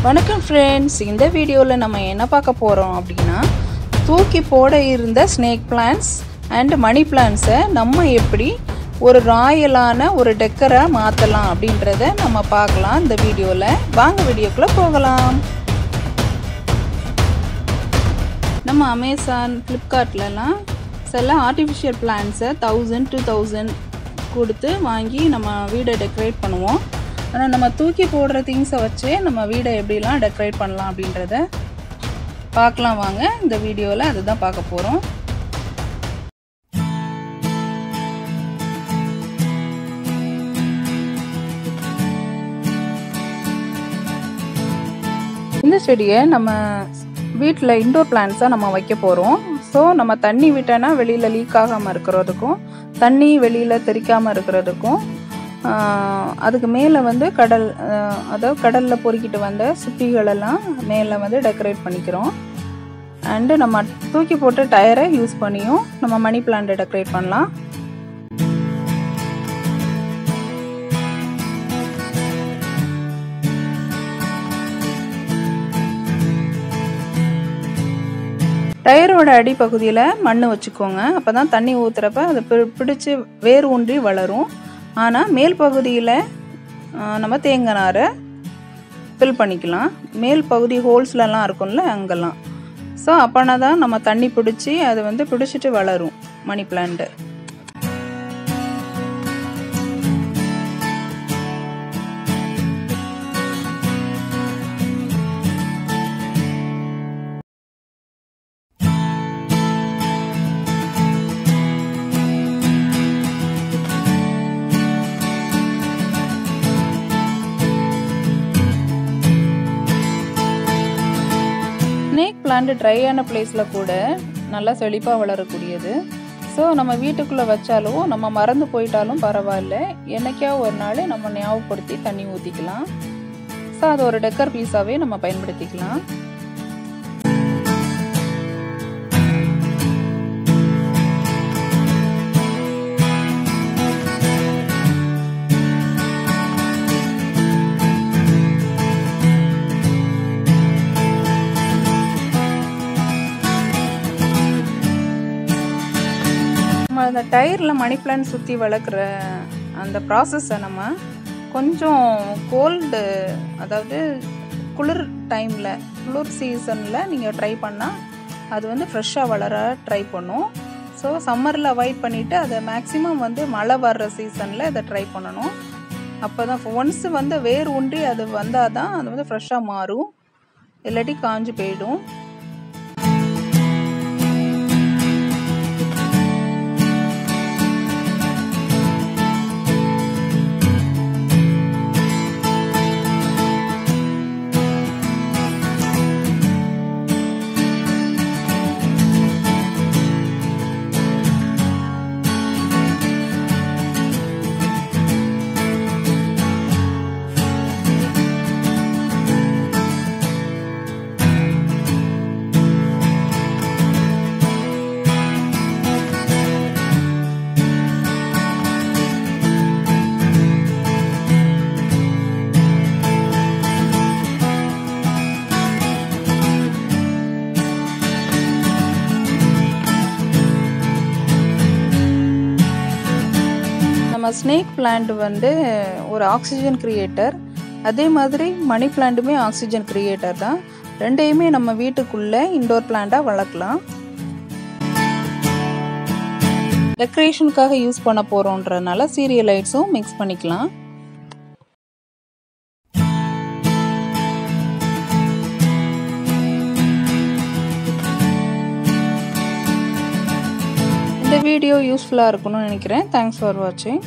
வணக்கம் ஃப்ரெண்ட்ஸ், இந்த வீடியோவில் நம்ம என்ன பார்க்க போகிறோம் அப்படின்னா, தூக்கி போட இருந்த ஸ்னேக் பிளான்ட்ஸ் அண்ட் மணி பிளான்ட்ஸை நம்ம எப்படி ஒரு ராயலான ஒரு டெக்கராக மாற்றலாம் அப்படின்றத நம்ம பார்க்கலாம் இந்த வீடியோவில். வாங்க வீடியோக்குள்ளே போகலாம். நம்ம அமேசான், ஃப்ளிப்கார்ட்லலாம் சில ஆர்டிஃபிஷியல் பிளான்ட்ஸை 1000 to 2000 கொடுத்து வாங்கி நம்ம வீடை டெக்கரேட் பண்ணுவோம். ஆனால் நம்ம தூக்கி போடுற திங்ஸை வச்சு நம்ம வீடை எப்படிலாம் டெக்கரேட் பண்ணலாம் அப்படின்றத பார்க்கலாம் வாங்க. இந்த வீடியோவில் அதுதான் பார்க்க போகிறோம். இந்த செடியை நம்ம வீட்டில் இன்டோர் பிளான்ட்ஸாக நம்ம வைக்க போகிறோம். ஸோ நம்ம தண்ணி விட்டோன்னா வெளியில் லீக் ஆகாமல் இருக்கிறதுக்கும், தண்ணி வெளியில் தெறிக்காமல் இருக்கிறதுக்கும், அதுக்கு மேலே வந்து அதாவது கடலில் பொறுக்கிட்டு வந்த சுத்திகளெல்லாம் மேலே வந்து டெக்கரேட் பண்ணிக்கிறோம். அண்டு நம்ம தூக்கி போட்ட டயரை யூஸ் பண்ணியும் நம்ம மணி பிளான்ட்டை டெக்கரேட் பண்ணலாம். டயரோட அடிப்பகுதியில் மண் வச்சுக்கோங்க. அப்போ தான் தண்ணி ஊற்றுறப்ப அதை பிடிச்சி வேர் ஊன்றி வளரும். ஆனால் மேல் பகுதியில் நம்ம தேங்காய் நாரை ஃபில் பண்ணிக்கலாம். மேல் பகுதி ஹோல்ஸ்லலாம் இருக்கும்ல அங்கெல்லாம். ஸோ அப்போனா தான் நம்ம தண்ணி பிடிச்சி அதை வந்து பிடிச்சிட்டு வளரும் மணி பிளான்ட்டு. ஸ்னேக் பிளான்ட் ட்ரையான பிளேஸில் கூட நல்லா செழிப்பாக வளரக்கூடியது. ஸோ நம்ம வீட்டுக்குள்ளே வச்சாலும் நம்ம மறந்து போயிட்டாலும் பரவாயில்ல, என்னைக்கா ஒரு நாள் நம்ம ஞாபகப்படுத்தி தண்ணி ஊற்றிக்கலாம். ஸோ அது ஒரு டெக்கர் பீஸாகவே நம்ம பயன்படுத்திக்கலாம். அந்த டயரில் மணி பிளான்ட் சுற்றி வளர்க்குற அந்த ப்ராசஸை நம்ம கொஞ்சம் கோல்டு, அதாவது குளிர் டைமில், குளிர் சீசனில் நீங்கள் ட்ரை பண்ணால் அது வந்து ஃப்ரெஷ்ஷாக வளர ட்ரை பண்ணும். ஸோ சம்மரில் அவாய்ட் பண்ணிவிட்டு அதை மேக்ஸிமம் வந்து மழை வர்ற சீசனில் இதை ட்ரை பண்ணணும். அப்போ தான் ஒன்ஸ் வந்து வேர் ஊன்றி அது வந்தால் தான் அது வந்து ஃப்ரெஷ்ஷாக மாறும், இல்லாட்டி காஞ்சு போயிடும். நம்ம ஸ்னேக் பிளான்ட் வந்து ஒரு ஆக்சிஜன் கிரியேட்டர், அதே மாதிரி மணி பிளான்ட்டுமே ஆக்சிஜன் கிரியேட்டர் தான். ரெண்டையுமே நம்ம வீட்டுக்குள்ளே இன்டோர் பிளான்ட்டாக வளர்க்கலாம். டெக்கரேஷனுக்காக யூஸ் பண்ண போகிறோன்றதுனால சீரியல் லைட்ஸும் மிக்ஸ் பண்ணிக்கலாம். இந்த வீடியோ யூஸ்ஃபுல்லாக இருக்கும்னு நினைக்கிறேன். தேங்க்ஸ் ஃபார் வாட்சிங்.